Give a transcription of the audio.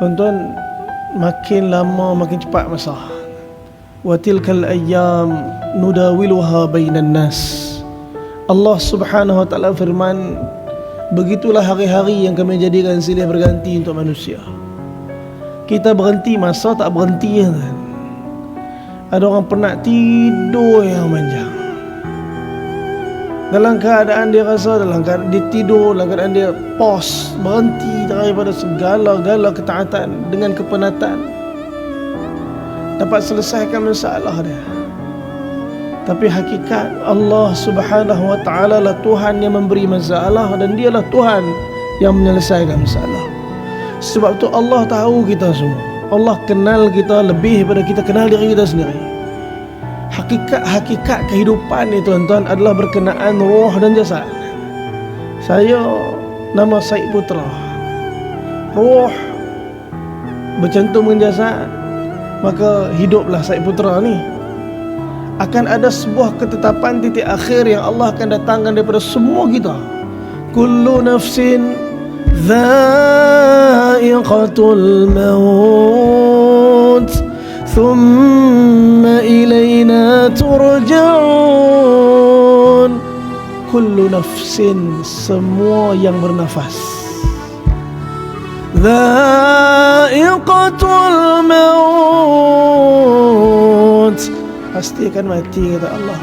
Tuan-tuan, makin lama makin cepat masa. Wa tilkal ayyam nudawiluha bainan nas. Allah Subhanahu wa taala firman, begitulah hari-hari yang kami jadikan silih berganti untuk manusia. Kita berhenti masa tak berhenti kan. Ada orang penat tidur yang panjang. Dalam keadaan dia rasa, dalam keadaan dia tidur, dalam keadaan dia pause, berhenti daripada segala-gala ketaatan dengan kepenatan, dapat selesaikan masalah dia. Tapi hakikat Allah Subhanahu wa ta'ala lah Tuhan yang memberi masalah, dan dialah Tuhan yang menyelesaikan masalah. Sebab tu Allah tahu kita semua. Allah kenal kita lebih daripada kita kenal diri kita sendiri. Hakikat kehidupan ni tuan-tuan adalah berkenaan roh dan jasad. Saya nama Syed Putra. Roh bercantum dengan jasad, maka hiduplah Syed Putra ni. Akan ada sebuah ketetapan titik akhir yang Allah akan datangkan daripada semua kita. Kullu nafsin dha'iqatul maut thumma ilayna turja'un. Kullu nafsin, semua yang bernafas, dha'iqatul maut, pasti akan mati, kata Allah.